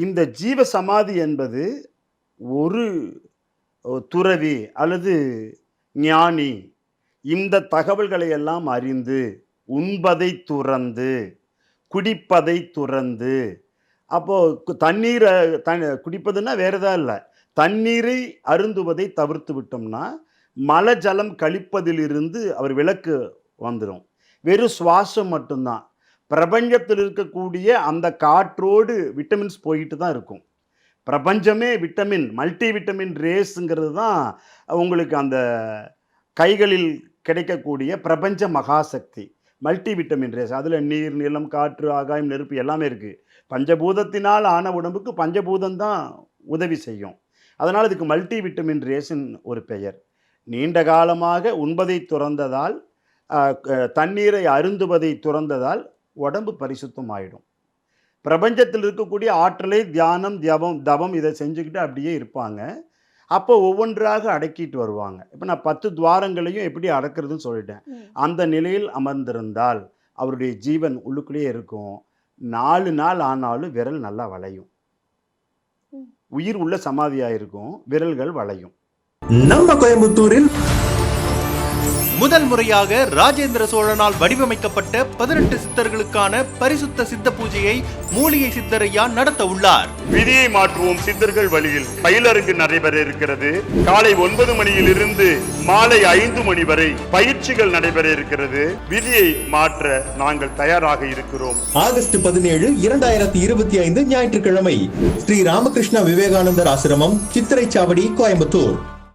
இந்த ஜீவ சமாதி என்பது ஒரு துறவி அல்லது ஞானி இந்த தகவல்களை எல்லாம் அறிந்து, உண்பதை துறந்து, குடிப்பதை துறந்து, அப்போ தண்ணீர குடிப்பதுன்னா வேற எதாவது இல்ல. தண்ணீரை அருந்துவதை தவிர்த்து விட்டோம்னா, மல ஜலம் கழிப்பதிலிருந்து அவர் விலக்கு வந்துரும். வெறும் சுவாசம் மட்டும்தான். பிரபஞ்சத்தில் இருக்கக்கூடிய அந்த காற்றோடு விட்டமின்ஸ் போயிட்டு தான் இருக்கும். பிரபஞ்சமே விட்டமின், மல்டி விட்டமின் ரேஸ்ங்கிறது தான் உங்களுக்கு அந்த கைகளில் கிடைக்கக்கூடிய பிரபஞ்ச மகாசக்தி. Multi vitamin race. அதில நீர், நிலம், காற்று, ஆகாயம், நெருப்பு எல்லாமே இருக்கு. பஞ்சபூதத்தினால் ஆன உடம்புக்கு பஞ்சபூதம் தான் உதவி செய்யும். அதனால இதுக்கு மல்டி விட்டமின் ரேஸ்ன்னு ஒரு பெயர். நீண்ட காலமாக உண்பதை துறந்ததால், தண்ணீரை அருந்துவதை துறந்ததால் உடம்பு பரிசுத்தமாயிடும். பிரபஞ்சத்தில் இருக்கக்கூடிய ஆற்றலை தியானம், தவம் இதை செஞ்சுக்கிட்டு அப்படியே இருப்பாங்க. அப்போ ஒவ்வொன்றாக அடக்கிட்டு வருவாங்க. இப்போ நான் 10 துவாரங்களையும் எப்படி அடக்கிறதுன்னு சொல்லிட்டேன். அந்த நிலையில் அமர்ந்திருந்தால் அவருடைய ஜீவன் உள்ளுக்குள்ளேயே இருக்கும். 4 நாள் ஆனாலும் விரல் நல்லா வளையும். உயிர் உள்ள சமாதியாக இருக்கும், விரல்கள் வளையும். நம்ம கோயம்புத்தூரில் முதல் முறையாக ராஜேந்திர சோழனால் வடிவமைக்கப்பட்ட 18 சித்தர்களுக்கான பரிசுத்த சித்த பூஜையை மூலிகை சித்தரையா நடத்த உள்ளார். விதியை மாற்றுவோம் சித்தர்கள் வழியில் பயிலரங்கு நடைபெற இருக்கிறது. காலை 9 மணியிலிருந்து மாலை 5 மணி வரை பயிற்சிகள் நடைபெற இருக்கிறது. விதியை மாற்ற நாங்கள் தயாராக இருக்கிறோம். ஆகஸ்ட் 17, 2025 ஞாயிற்றுக்கிழமை ஸ்ரீ ராமகிருஷ்ண விவேகானந்தர் ஆசிரமம், சித்திரைச்சாவடி, கோயம்புத்தூர்.